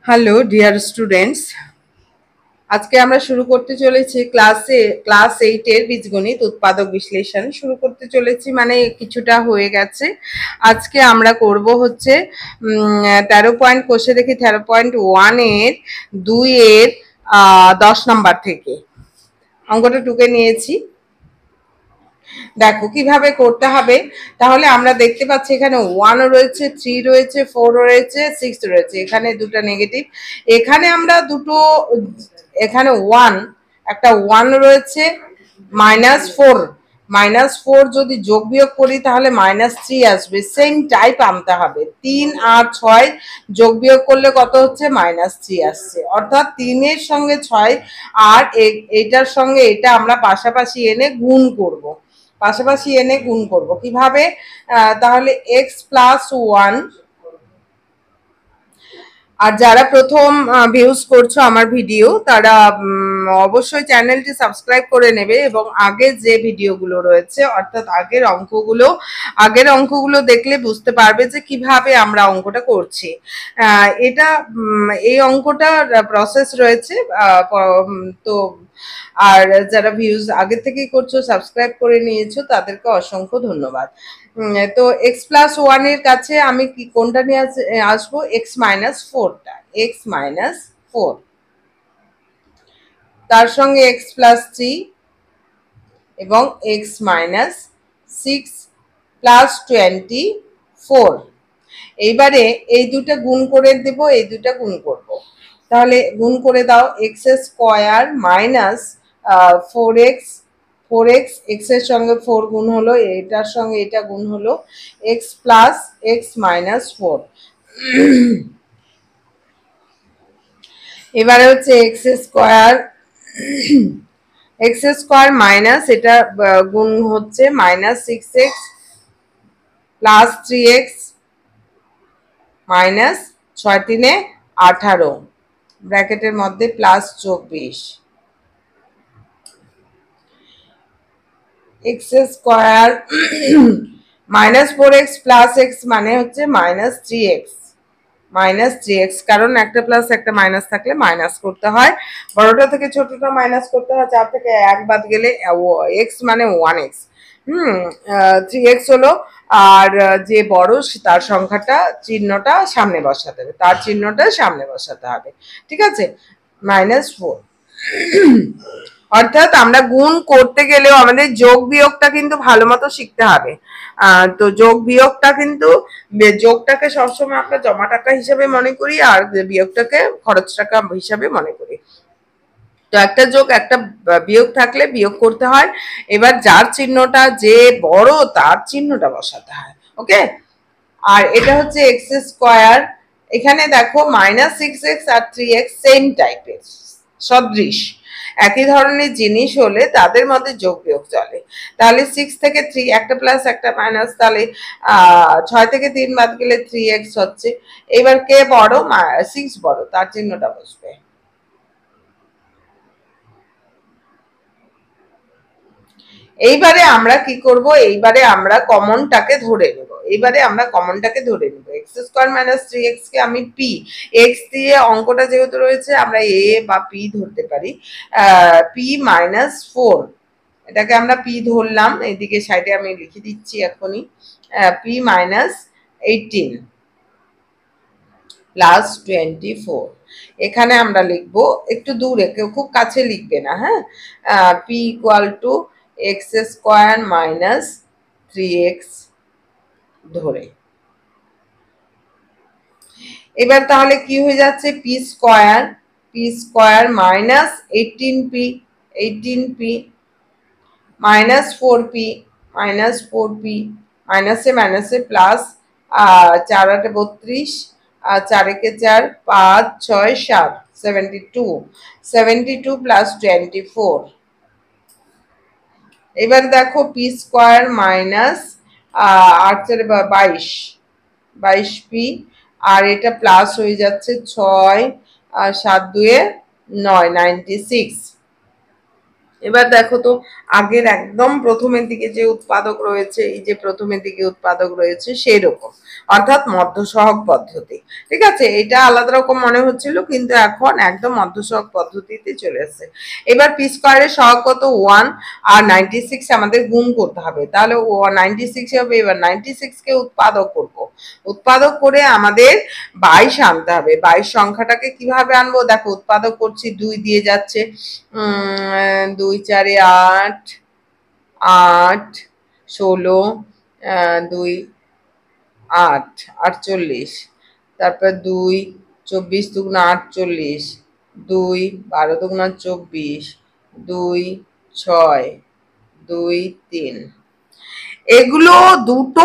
Hello dear students, আজকে আমরা শুরু করতে চলেছি ক্লাস 8 এর বীজগণিত উৎপাদক বিশ্লেষণ শুরু করতে চলেছি, মানে কিছুটা হয়ে গেছে। আজকে আমরা করব হচ্ছে 13 পয়েন্ট কোষে দেখি 13.1 এর 2 এর 10 নাম্বার থেকে অঙ্কটা টুকে নিয়েছি। দেখো কিভাবে করতে হবে। তাহলে আমরা দেখতে পাচ্ছি এখানে 1 রয়েছে, 3 রয়েছে, 4 রয়েছে, 6 রয়েছে, এখানে দুটো নেগেটিভ, এখানে আমরা দুটো, এখানে 1 একটা 1 রয়েছে, -4, -4 যদি যোগ বিয়োগ করি তাহলে -3 আসবে, সেম টাইপ আনতে হবে। 3 আর 6 যোগ বিয়োগ করলে কত হচ্ছে? -3 আসছে, অর্থাৎ 3 এর সঙ্গে 6 আর এটার সঙ্গে এটা আমরা পাশাপাশি এনে গুণ করব। কিভাবে? তাহলে x+1, আর যারা প্রথম ভিউজ করছো আমার ভিডিও, তারা অবশ্যই চ্যানেলটি সাবস্ক্রাইব করে নেবে এবং আগের যে ভিডিওগুলো রয়েছে, অর্থাৎ আগের অঙ্কগুলো দেখলে বুঝতে পারবে যে কিভাবে আমরা অঙ্কটা করছি। এই অঙ্কটার প্রসেস রয়েছে, তো আর যারা ভিউজ আগে থেকেই করছো, সাবস্ক্রাইব করে নিয়েছো, তাদেরকে অসংখ্য ধন্যবাদ। তো x+1 এর কাছে আমি কি কোনটা নিয়ে আসবো? x-4টা, x-4, তার সঙ্গে x+3 এবং x-6+24। এইবারে এই দুটো গুণ করে দেব, এই দুটো গুণ করব। তাহলে গুণ করে দাও, x² মাইনাস 4x, x এর সঙ্গে 4 গুণ হলো, এটার সঙ্গে এটা গুণ হলো, x প্লাস x-4। এবারে হচ্ছে x² মাইনাস এটা গুণ হচ্ছে -6x প্লাস 3x মাইনাস 6×3 = 18, ব্র্যাকেটের মধ্যে +24, x² -4x প্লাস x মানে হচ্ছে -3x, কারণ একটা প্লাস একটা মাইনাস থাকলে মাইনাস করতে হয়, বড়টা থেকে ছোটটা মাইনাস করতে হয়, 4 থেকে 1 বাদ গেলে x মানে 1x, 3x হলো, আর যে বড় তার সংখ্যাটা চিহ্নটা সামনে বসাতে হবে, ঠিক আছে, -4। অর্থাৎ আমরা গুণ করতে গেলেও আমাদের যোগ বিয়োগটা কিন্তু ভালো মতো শিখতে হবে। তো যোগটাকে সবসময় আমরা জমা টাকা হিসাবে মনে করি, আর বিয়োগটাকে খরচ টাকা হিসাবে মনে করি। তো একটা যোগ একটা বিয়োগ থাকলে বিয়োগ করতে হয়, এবার যার চিহ্নটা যে বড় তার চিহ্নটা বসাতে হয়। ওকে, আর এটা হচ্ছে x², এখানে দেখো -6x আর 3x সেম টাইপের, সদৃশ, একই ধরনের জিনিস হলে তাদের মধ্যে যোগ বিয়োগ চলে। তাহলে 6 থেকে 3, একটা প্লাস একটা মাইনাস, তাহলে 6 থেকে 3 বাদ গেলে 3x হচ্ছে। এবার কে বড়? 6 বড়, তার চিহ্নটা বসবে। এইবারে আমরা কি করব? এইবারে আমরা কমনটাকে ধরে নেব। x² - 3x কে আমি p, x দিয়ে অঙ্কটা যেহেতু রয়েছে আমরা a বা p ধরতে পারি, p-4, এটাকে আমরা p ধরলাম, এইদিকে সাইডে আমি লিখে দিচ্ছি এখনই, p-18 +24। এখানে আমরা লিখবো একটু দূরে, কেউ খুব কাছে লিখবে না, হ্যাঁ। p = x² - 3x ধরে। এবার তাহলে কি হয়ে যাচ্ছে? p² মাইনাস 18p, -4p, মাইনাসে মাইনাসে প্লাস, 4 8 32, আর 4 একে 4, 5 6 7, 72 +24। এবার দেখো p² মাইনাস 8 4 22p, আর এটা প্লাস হয়ে যাচ্ছে 6 আর 7 2 9, 96। এবার দেখো তো আগের একদম প্রথমের দিকে যে উৎপাদক রয়েছে, এই যে প্রথমের দিকে উৎপাদক রয়েছে সেই রকম, অর্থাৎ মধ্যসহগ পদ্ধতি। ঠিক আছে, এটা আলাদা রকম মনে হচ্ছিল, কিন্তু এখন একদম মধ্যসহগ পদ্ধতিতে চলে আসছে। এবার পি স্কোয়ারের সহগ কত? 1, আর 96 আমাদের গুণ করতে হবে, তাহলে 96 হবে। এবার 96 কে উৎপাদক করব, উৎপাদক করে আমাদের 22 আনতে হবে। 22 সংখ্যাটাকে কিভাবে আনবো? দেখো, উৎপাদক করছি, 2 দিয়ে যাচ্ছে, 2 4 8, 8 16, 2 8 48, তারপর 2 24 দুগুণা 48, 2 12 দুগুণা 24, 2 6, 2 3। এগুলো দুটো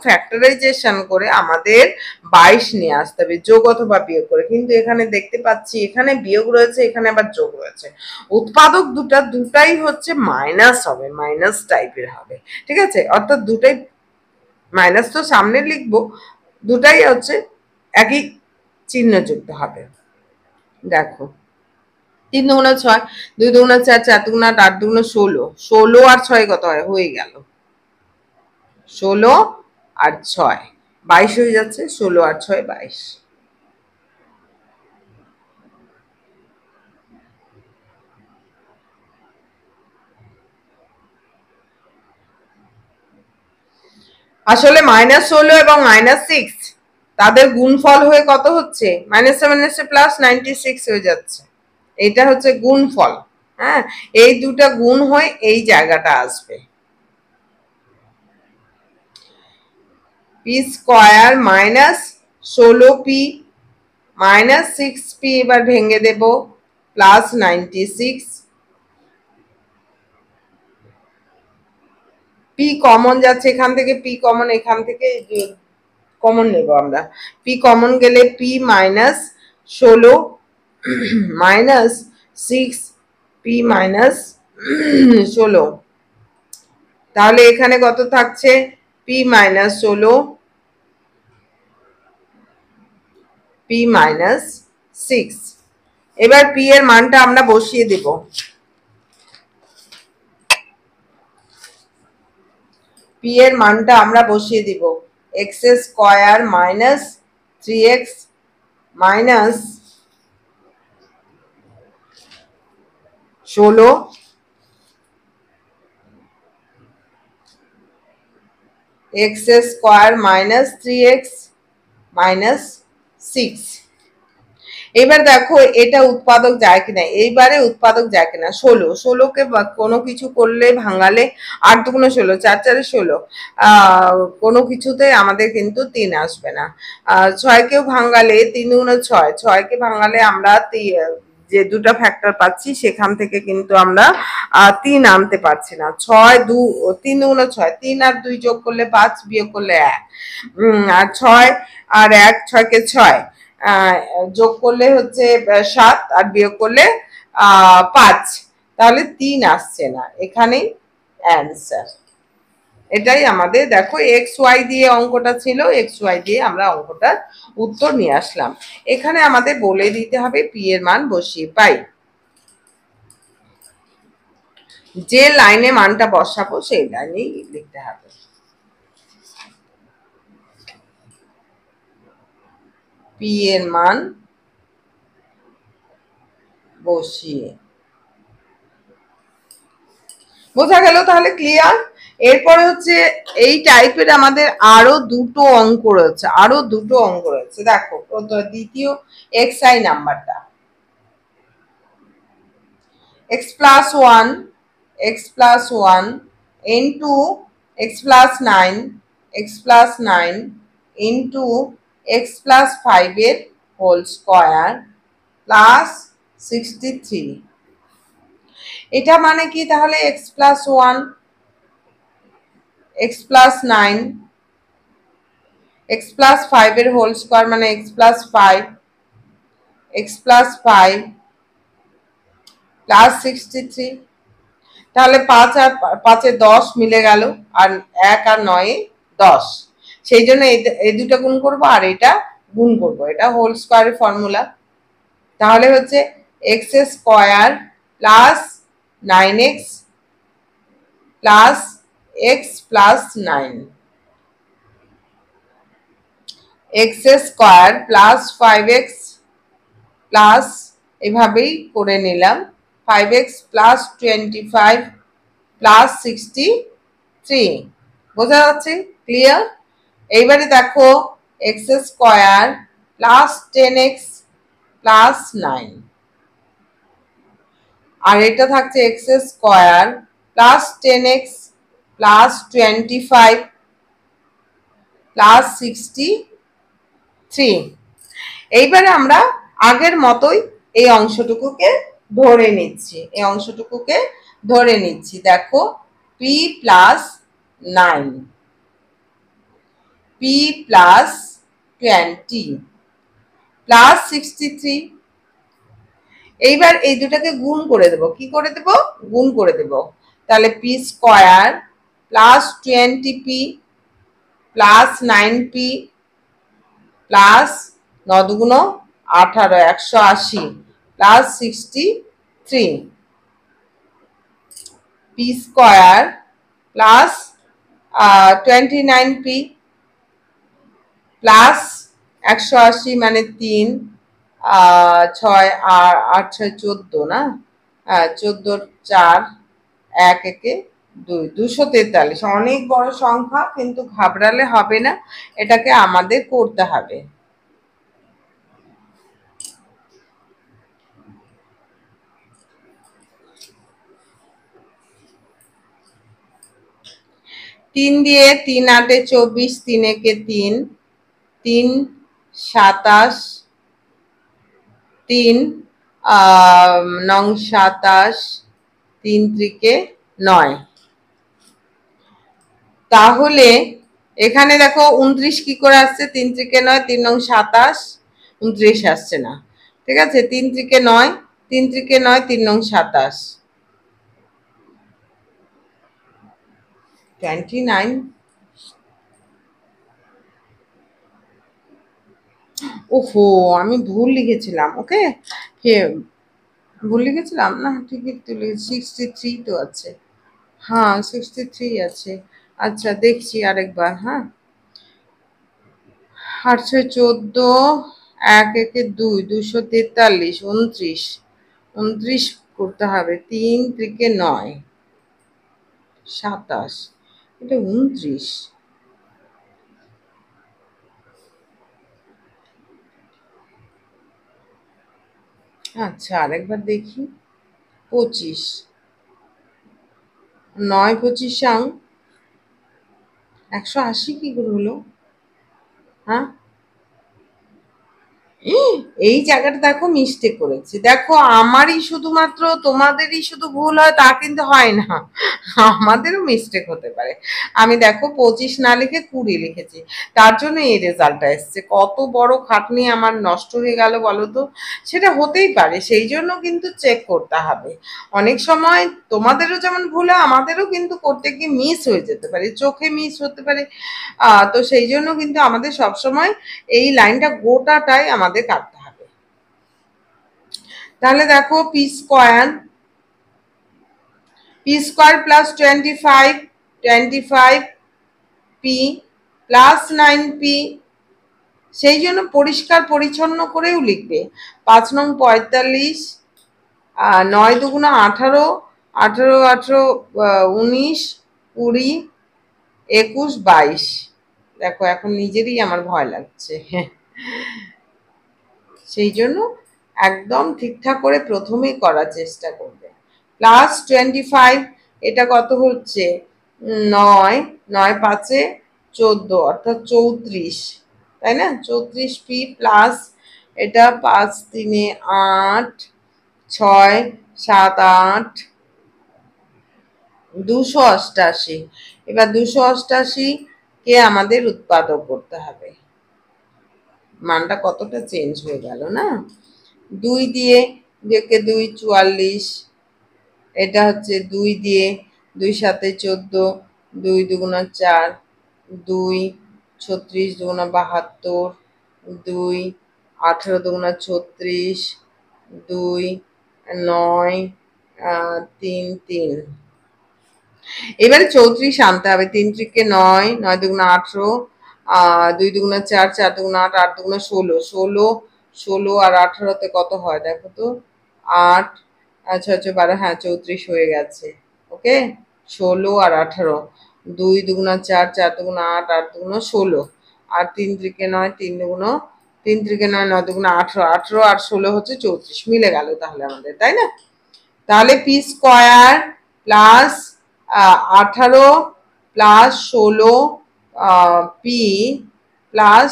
ফ্যাক্টরাইজেশন করে আমাদের 22 নিয়ে আসতে হবে, যোগ অথবা বিয়োগ করে। কিন্তু এখানে দেখতে পাচ্ছি এখানে বিয়োগ রয়েছে, এখানে আবার যোগ রয়েছে। উৎপাদক দুটাই হচ্ছে মাইনাস হবে, মাইনাস টাইপের হবে। ঠিক আছে, অর্থাৎ দুটাই মাইনাস, তো সামনে লিখবো, দুটাই হচ্ছে একই চিহ্ন যুক্ত হবে। দেখো, 3 দুগুণা 6, 2 দুগুণা 4, 4 দুগুণা 8, 8 দুগুণা 16, 16 আর 6 কত হয়? হয়ে গেল 16 আর 6 22 হয়ে যাচ্ছে, 16 আর 6 22। আসলে -16 এবং -6 তাদের গুণফল হয়ে কত হচ্ছে? -7 প্লাস 96 হয়ে যাচ্ছে, এটা হচ্ছে গুণফল। হ্যাঁ, এই দুটা গুণ হয়ে এই জায়গাটা আসবে। পি স্কোয়ার -16p -6p, এবার ভেঙে দেব, প্লাস 96। পি কমন যাচ্ছে এখান থেকে, পি কমন এখান থেকে কমন নেব আমরা। পি কমন গেলে পি -16 -6 পি -16, তাহলে এখানে কত থাকছে? P -16 P -6। এবার পি এর মানটা আমরা বসিয়ে দেব। পি এর মানটা আমরা বসিয়ে দিব, X square -3x minus 16 x square -3x -6। এবার দেখো এটা উৎপাদক যায় কিনা, এইবারে উৎপাদক যায় কিনা। 16কে কোনো কিছু করলে ভাঙালে 8 দুগুণে 16, 4 4 16, কোনো কিছুতে আমাদের কিন্তু 3 আসবে না। 6কেও ভাঙালে 3 দুগুণে 6, 6কে ভাঙালে আমরা যে দুটা ফ্যাক্টর পাচ্ছি সেখান থেকে কিন্তু আমরা 3 আনতে পারছি না। 6 3 দুগুণে 6, 3 আর 2 যোগ করলে 5, বিয়োগ করলে 1, আর 6 আর 1, 6কে 6, যোগ করলে হচ্ছে 7, আর বিয়োগ করলে 5, তাহলে 3 আসছে না, এখানেই অ্যান্সার। এটাই আমাদের, দেখো এক্স ওয়াই দিয়ে অঙ্কটা ছিল, এক্স ওয়াই দিয়ে আমরা অঙ্কটার উত্তর নিয়ে আসলাম। এখানে আমাদের বলে দিতে হবে পি এর মান বসিয়ে পাই, যে লাইনে মানটা বসাবো সেই লাইনেই লিখতে হবে। পি এর মান বসিয়ে, বোঝা গেল তাহলে? ক্লিয়ার? এরপরে হচ্ছে এই টাইপের আমাদের আরো দুটো অঙ্ক রয়েছে, দেখো দ্বিতীয় এক্সআই নাম্বারটা, x plus 1 into x plus 9 into x plus 5 এর হোল স্কয়ার প্লাস 63। এটা মানে কি তাহলে? x plus 1, x plus 9, x plus 5 এর হোল স্কয়ার মানে x plus 5 প্লাস 63। তাহলে 5 আর 5 10 মিলে গেল, আর 1 আর 9 10, সেই জন্য এই দুটো গুণ করব আর এটা গুণ করব, এটা হোল স্কয়ারের ফর্মুলা। তাহলে হচ্ছে x square plus 9x plus x plus 9, x square plus 5x plus, এভাবেই করে নিলাম, 5x প্লাস 25 প্লাস 63। বোঝা যাচ্ছে? ক্লিয়ার? এইবারে দেখো x square plus 10x plus 9, আর এটা থাকছে x square plus 10x plus 25 plus 63। এইবারে আমরা আগের মতোই এই অংশটুকুকে ধরে নিচ্ছি, এই অংশটুকুকে ধরে নিচ্ছি। দেখো P plus 9, P plus 20 plus 63। এইবার এই দুটাকে গুণ করে দেব। কি করে দেব? গুণ করে দেব। তাহলে P square plus 20p plus 9p plus 9 দুগুণ 18, 180 plus 63, P square plus 29p plus 180 মানে 3, 6 আর 8 6 14, না? 14 4, 1 একে 2, 243। অনেক বড় সংখ্যা, কিন্তু ঘাবড়ালে হবে না, এটাকে আমাদের করতে হবে। তিন দিয়ে 3 8 24, 3 একে 3, 3 27, 3 নং 27, 3 ত্রিকে 9। তাহলে এখানে দেখো 29 কি করে আসছে? 3 ত্রিকে 9, 3 নং 27, 29 আসছে না। ঠিক আছে, 3 ত্রিকে 9, 3 ত্রিকে 9, 3 নং 27, 29। ওহো, আমি ভুল লিখেছিলাম। ওকে, ভুল লিখেছিলাম না, ঠিকই তো লিখেছি। 63 তো আছে। হ্যাঁ, 63 আছে। আচ্ছা, দেখছি আরেকবার। হ্যাঁ, 8 14, 1 একে 2, 243, 29, 29 করতে হবে। 3 ত্রিকে 9, 27, এটা 29। আচ্ছা, আরেকবার দেখি। 25, 9 25 180 কি করে হলো? হ্যাঁ, এই জায়গাটা দেখো মিস্টেক করেছি। দেখো আমারই শুধুমাত্র, তোমাদেরই শুধু ভুল হয় তা কিন্তু হয় না, আমাদেরও মিস্টেক হতে পারে। আমি দেখো 25 না লিখে 20 লিখেছি, তার জন্য এই রেজাল্টটা এসছে। কত বড় খাটনি আমার নষ্ট হয়ে গেল বলো তো? সেটা হতেই পারে, সেই জন্য কিন্তু চেক করতে হবে। অনেক সময় তোমাদেরও যেমন ভুল হয়, আমাদেরও কিন্তু করতে গিয়ে মিস হয়ে যেতে পারে, চোখে মিস হতে পারে। তো সেই জন্য কিন্তু আমাদের সবসময় এই লাইনটা গোটাটাই আমাদের কাটতে হবে। তাহলে দেখো P square plus 25, 25 P plus 9p, সেই জন্য পরিষ্কার পরিচ্ছন্ন করেও লিখবে। 5 নং 45, 9 দুগুণ 18, 18 18 19 20 21 22। দেখো এখন নিজেরই আমার ভয় লাগছে, সেই জন্য একদম ঠিকঠাক করে প্রথমেই করার চেষ্টা করবে। প্লাস 25, এটা কত হচ্ছে? 9, 9 5 14, অর্থাৎ 34, তাই না? 34p প্লাস এটা 5 3 8, 6 7 8, 288। এবার 288 কে আমাদের উৎপাদক করতে হবে। মানটা কতটা চেঞ্জ হয়ে গেল না? 2 দিয়ে 2 44, এটা হচ্ছে 2 দিয়ে 2 7 14, 2 দুগুণ 4, 2 36 দুগুণ 72, 2 18 দুগুণ 36, 2 9 3 3। এবারে 34 আনতে হবে। 3 3 9, 9 দুগুণে 18, 2 দুগুণে 4, 4 দুগুণে 8, 8 দুগুণে 16, 16, 16 আর 18 কত হয় দেখো তো? 8, আচ্ছা আচ্ছা 12, হ্যাঁ 34 হয়ে গেছে। ওকে, 16 আর 18, 2 দুগুণে 4, 4 দুগুণে 8, 8 দুগুণে 16, আর 3 3 9, 3 দুগুণে 3 3 9, 9 দুগুণে 18, 18 আর 16 হচ্ছে 34, মিলে গেল তাহলে আমাদের, তাই না? তাহলে P square plus 18 plus 16 P plus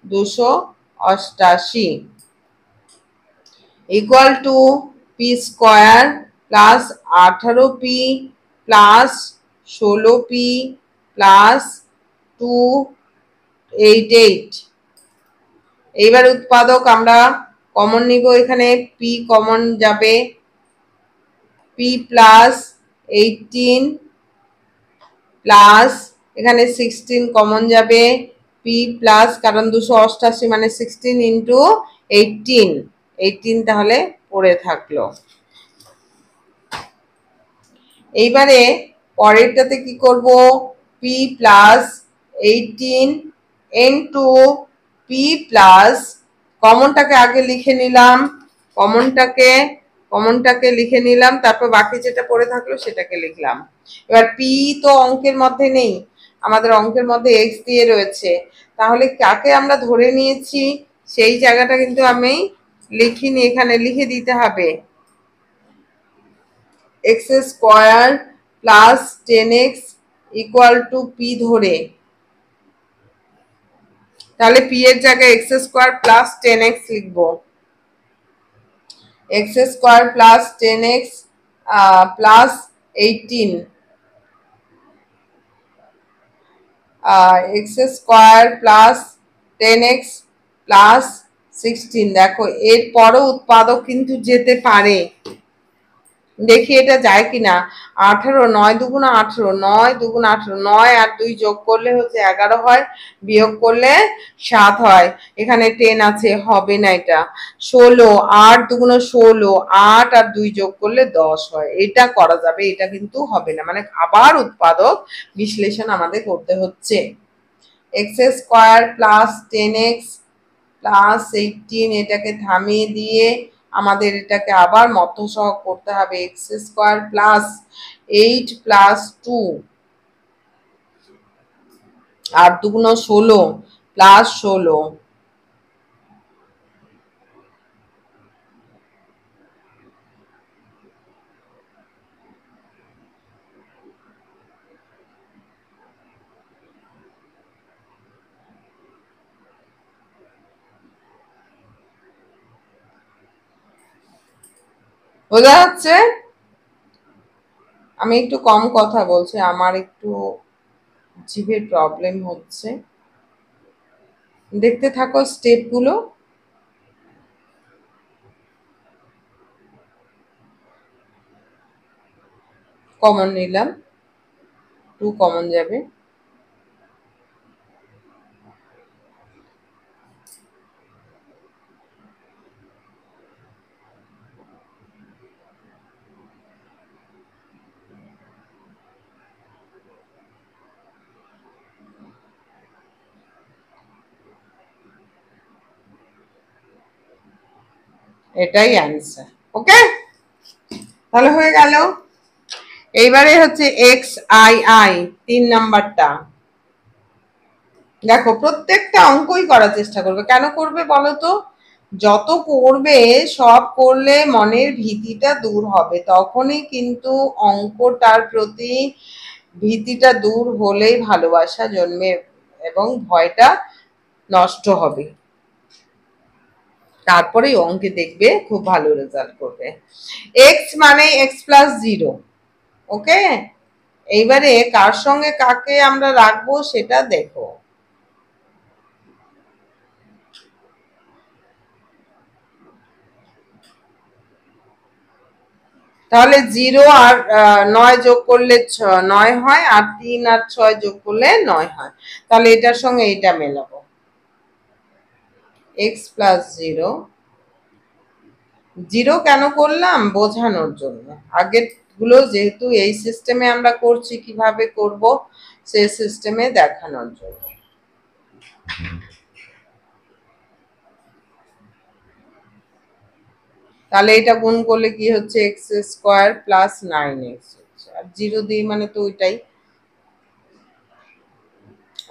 288 equal to P square plus 18p plus 16p plus 288। এইবার উৎপাদক আমরা কমন নিব, এখানে পি কমন যাবে, পি প্লাস 18 প্লাস এখানে 16 কমন যাবে, পি প্লাস, কারণ 288 মানে 16 ইন্টু 18, 18 তাহলে পড়ে থাকলো। এইবারে পরেরটাতে কি করব, P plus 18 into P plus, কমনটাকে আগে লিখে নিলাম, কমনটাকে লিখে নিলাম, তারপর বাকি যেটা পড়ে থাকলো সেটাকে লিখলাম। এবার পি তো অঙ্কের মধ্যে নেই, আমাদের অঙ্কের মধ্যে এক্স দিয়ে রয়েছে, তাহলে কাকে আমরা ধরে নিয়েছি সেই জায়গাটা কিন্তু আমি লিখিনি, এখানে লিখে দিতে হবে। X square plus 10x equal to P ধরে, তাহলে পি এর জায়গায় এক্স স্কোয়ার প্লাস 10x লিখবো। X square plus 10x plus 18, x square plus 10x plus 16। দেখো এর পরও উৎপাদক কিন্তু যেতে পারে, দেখি এটা যায় কিনা। 18, 9 দুগুণ 18, 9 দুগুণ 18, 9 আর 2 যোগ করলে হচ্ছে 11 হয়, বিয়োগ করলে 7 হয়, এখানে 10 আছে, হবে না এটা। 16, 8 দুগুণ 16, 8 আর 2 যোগ করলে 10 হয়, এটা করা যাবে, এটা কিন্তু হবে না, মানে আবার উৎপাদক বিশ্লেষণ আমাদের করতে হচ্ছে। X square plus 10x plus 18, এটাকে থামিয়ে দিয়ে আমাদের এটাকে আবার মধ্যসহ করতে হবে। এক্স স্কোয়ার প্লাস 8 প্লাস 2 আর দুগুণ 16 প্লাস 16, বোঝা যাচ্ছে? আমি একটু কম কথা বলছি, আমার একটু জিভের প্রবলেম হচ্ছে। দেখতে থাকো স্টেপগুলো। কমন নিলাম, 2 কমন যাবে, এটাই অ্যান্সার। ওকে, তাহলে হয়ে গেল। এইবারে হচ্ছে এক্স আই আই, 3 নাম্বারটা। দেখো প্রত্যেকটা অঙ্কই করার চেষ্টা করবে, কেন করবে বলো তো? যত করবে, সব করলে মনের ভীতিটা দূর হবে, তখনই কিন্তু অঙ্কটার প্রতি ভীতিটা দূর হলেই ভালোবাসা জন্মে এবং ভয়টা নষ্ট হবে, তারপরেই অঙ্কে দেখবে খুব ভালো রেজাল্ট করবে। এক্স মানে এক্স প্লাস 0। ওকে, এইবারে কার সঙ্গে কাকে আমরা রাখবো সেটা দেখো। তাহলে 0 আর 9 যোগ করলে 9 হয়, আর 3 আর 6 যোগ করলে 9 হয়, তাহলে এটার সঙ্গে এটা মেলাবো। এক্স প্লাস 0 জিরো কেন করলাম বোঝানোর জন্য, আগের গুলো যেহেতু এই সিস্টেমে আমরা করছি, কিভাবে করব সেই সিস্টেমে দেখানোর জন্য। তাহলে এটা গুণ করলে কি হচ্ছে, এক্স স্কোয়ার প্লাস 9x হচ্ছে, আর জিরো দিই মানে তো ওইটাই।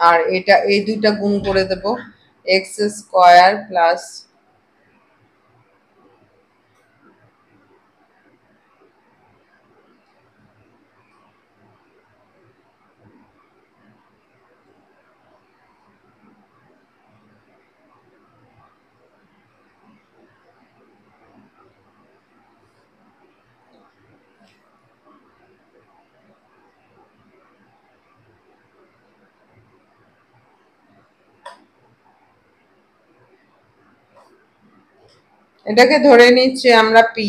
আর এটা এই দুইটা গুণ করে দেব, এক্স স্কোয়ার প্লাস, এটাকে ধরে নিচ্ছি আমরা পি।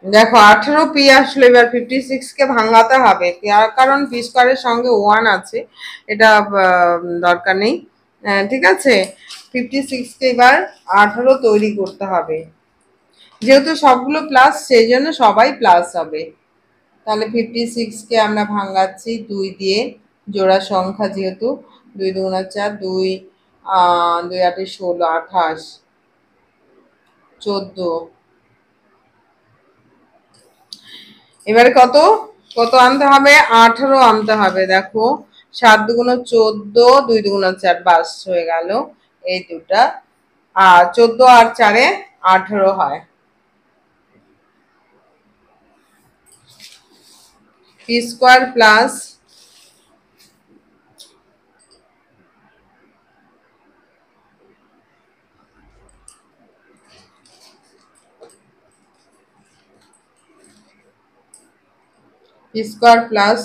দেখো 18 পি আসলে, এবার 56 কে ভাঙাতে হবে, কারণ পি স্কোয়ারের সঙ্গে 1 আছে, এটা দরকার নেই। ঠিক আছে, 56 কে এবার 18 তৈরি করতে হবে, যেহেতু সবগুলো প্লাস সেই জন্য সবাই প্লাস হবে। তাহলে 56কে আমরা ভাঙাচ্ছি 2 দিয়ে, জোড়া সংখ্যা যেহেতু, 2 দুগুণা 4, 2 2 8 16, 28, 14। এবারে কত কত আনতে হবে, 18 আনতে হবে। দেখো 7 দুগুণ 14, 2 দুগুণ 4, বাস হয়ে গেল এই দুটা। আর 14 আর 4-এ 18 হয়। P square plus P square plus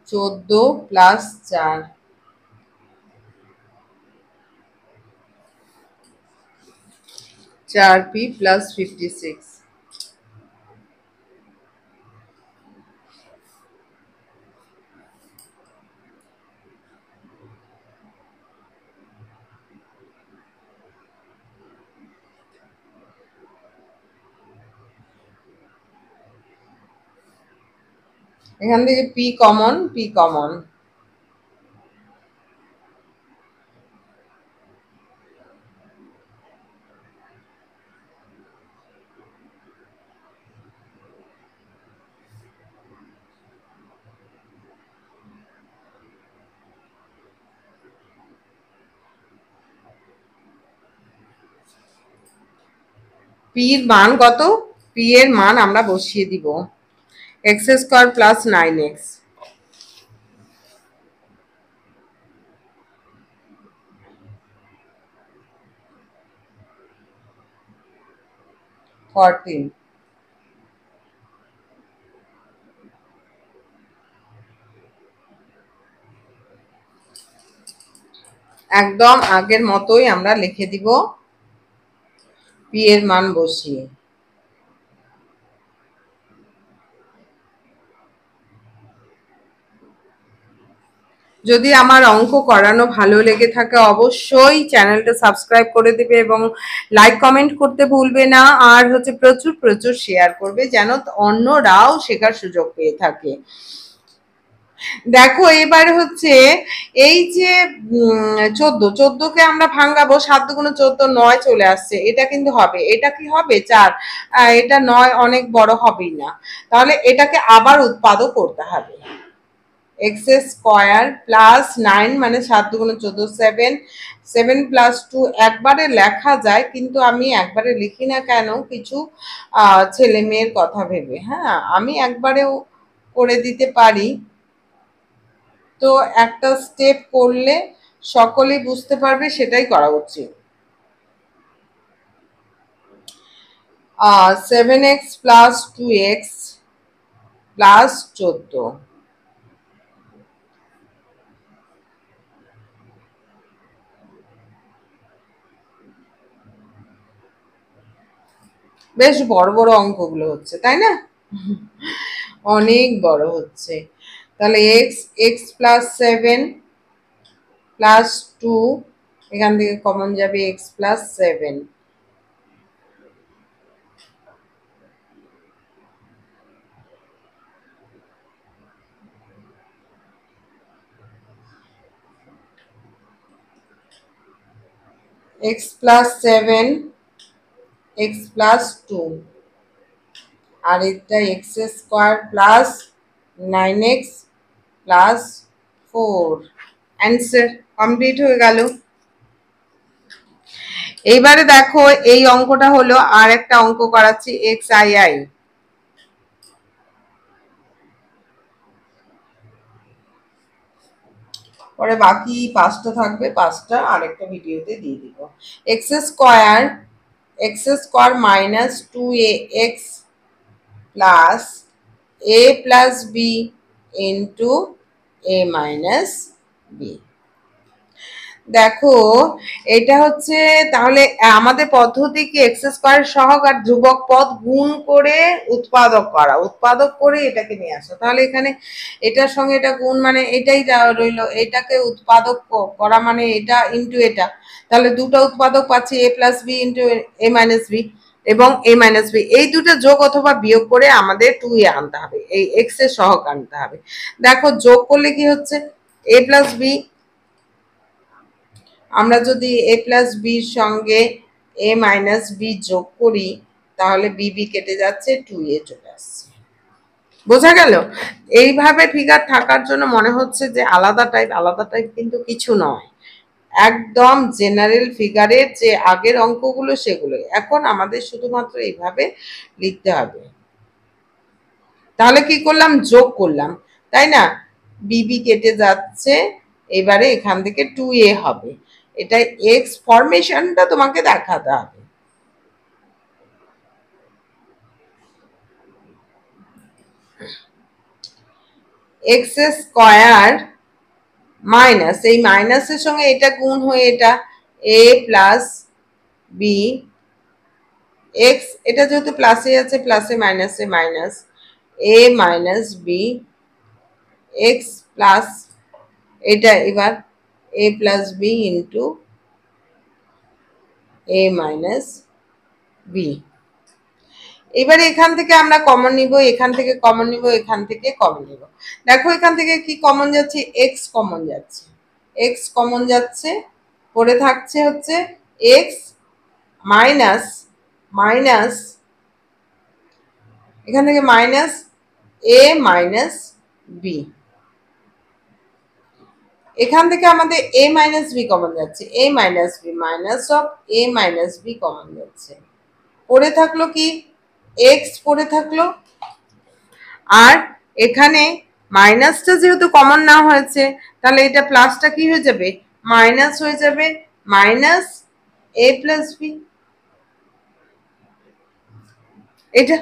14 plus 4, 4p plus 56। এখান থেকে P common, P common, P এর মান কত, পি এর মান আমরা বসিয়ে দিব, X square plus 9x, fourteen. একদম আগের মতোই আমরা লিখে দিব পি এর মান বসিয়ে। যদি আমার অঙ্ক করানো ভালো লেগে থাকে অবশ্যই চ্যানেলটা সাবস্ক্রাইব করে দেবে এবং লাইক কমেন্ট করতে ভুলবে না, আর হচ্ছে প্রচুর প্রচুর শেয়ার করবে যেন অন্যরাও শেখার সুযোগ পেয়ে থাকে। দেখো এবার হচ্ছে এই যে 14কে আমরা ভাঙাবো, 7 দুগুণ 14, 9 চলে আসছে, এটা কিন্তু হবে, এটা কি হবে 4, এটা 9 অনেক বড় হবেই না, তাহলে এটাকে আবার উৎপাদক করতে হবে। এক্স স্কোয়ার প্লাস 9 মানে 7 দুগুণ 14, 7, 7 প্লাস 2 একবারে লেখা যায়, কিন্তু আমি একবারে লিখি না কেন, কিছু ছেলে মেয়ের কথা ভেবে। হ্যাঁ, আমি একবারেও করে দিতে পারি, তো একটা স্টেপ করলে সকলেই বুঝতে পারবে সেটাই করা উচিত। 7x প্লাস 2x প্লাস 14, বেশ বড় বড় অঙ্কগুলো হচ্ছে তাই না? অনেক বড় হচ্ছে। তাহলে এক্স প্লাস 7 প্লাস 2, এখান থেকে কমন যাবে x plus 7, x plus 7 x plus 2, আর এটা x square plus 9x plus 4। Answer complete হয়ে গেল। এইবারে দেখো এই অঙ্কটা হলো, আর একটা অঙ্ক করাচ্ছি এক্স আই আই, পরে বাকি 5টা থাকবে, 5টা আরেকটা ভিডিওতে দিয়ে দিব। X square minus 2ax plus a plus B into a minus B. দেখো এটা হচ্ছে, তাহলে আমাদের পদ্ধতি কি এক্স স্কোয়ার সহগ আর ধ্রুবক পদ গুণ করে উৎপাদক করা, উৎপাদক করে এটাকে নিয়ে আসা। তাহলে এখানে এটার সঙ্গে এটা গুণ মানে এটাই রইলো, এটাকে উৎপাদক করা মানে এটা ইন্টু এটা, তাহলে দুটো উৎপাদক পাচ্ছি এ প্লাস বি ইন্টু এ মাইনাস বি এবং এ মাইনাস বি, এই দুটো যোগ অথবা বিয়োগ করে আমাদের 2a আনতে হবে, এই এক্স এর সহগ আনতে হবে। দেখো যোগ করলে কি হচ্ছে, এ প্লাস বি, আমরা যদি এ প্লাস বির সঙ্গে এ মাইনাস বি যোগ করি তাহলে বি কেটে যাচ্ছে, 2a চলে আসছে। বোঝা গেল? এইভাবে ফিগার থাকার জন্য মনে হচ্ছে যে আলাদা টাইপ কিন্তু কিছু নয়, একদম জেনারেল ফিগারের যে আগের অঙ্কগুলো সেগুলোই। এখন আমাদের শুধুমাত্র এইভাবে লিখতে হবে। তাহলে কি করলাম, যোগ করলাম তাই না, বি কেটে যাচ্ছে, এবারে এখান থেকে 2a হবে। এটা এক্স ফরমেশনটা তোমাকে দেখাতে হবে। এক্স স্কোয়ার মাইনাস, এই মাইনাসের সঙ্গে এটা গুণ হয়ে এটা এ প্লাস বি এক্স, এটা যেহেতু প্লাসে আছে প্লাসে মাইনাসে minus A minus B x plus, এটা এবার এ প্লাস বি ইন্টু এ মাইনাস বি। এবারে এখান থেকে আমরা কমন নিব, এখান থেকে কমন নিব, এখান থেকে কমন নিব। দেখো এখান থেকে কি কমন যাচ্ছে, এক্স কমন যাচ্ছে, এক্স কমন যাচ্ছে, পড়ে থাকছে হচ্ছে এক্স মাইনাস মাইনাস, এখান থেকে মাইনাস এ মাইনাস বি, এখান থেকে আমাদের এ মাইনাস বি কমন যাচ্ছে, A minus B minus of A minus B common যাচ্ছে, পড়ে থাকলো কি এক্স পড়ে থাকলো, আর এখানে মাইনাসটা যেহেতু কমন না হয়েছে তাহলে এটা প্লাসটা কি হয়ে যাবে, মাইনাস হয়ে যাবে, মাইনাস এ প্লাস বি। এটা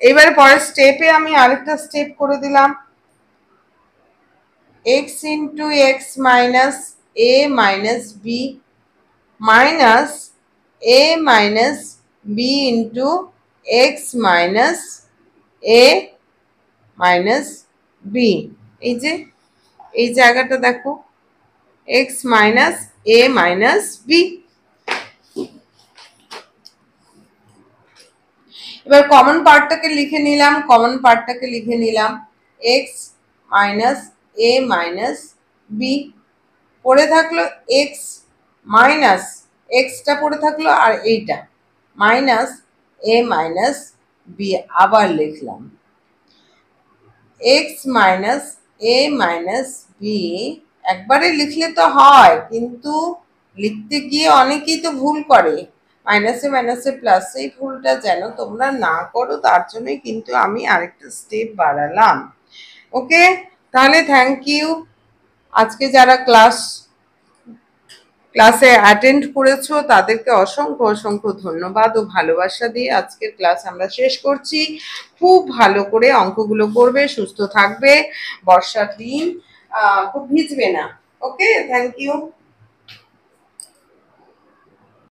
এবারে পরের স্টেপে আমি আরেকটা স্টেপ করে দিলাম, X into X minus A minus B minus A minus B into X minus A minus B. এই যে এই জায়গাটা দেখো, X minus A minus B. এবার কমন পার্টটাকে লিখে নিলাম, কমন পার্টটাকে লিখে নিলাম, X minus A minus B, পড়ে থাকলো এক্স মাইনাস, এক্সটা পড়ে থাকলো আর এইটা মাইনাস এ মাইনাস বি, আবার লিখলাম x minus A minus B. একবারে লিখলে তো হয়, কিন্তু লিখতে গিয়ে অনেকেই তো ভুল করে, মাইনাসে মাইনাসে প্লাস, এই ভুলটা যেন তোমরা না করো তার জন্যই কিন্তু আমি আরেকটা স্টেপ বাড়ালাম। ওকে, তাহলে থ্যাংক ইউ। আজকে যারা ক্লাসে অ্যাটেন্ড করেছো তাদেরকে অসংখ্য অসংখ্য ধন্যবাদ ও ভালোবাসা দিয়ে আজকের ক্লাস আমরা শেষ করছি। খুব ভালো করে অঙ্কগুলো করবে, সুস্থ থাকবে, বর্ষার দিন, খুব ভিজবে না। ওকে, থ্যাংক ইউ।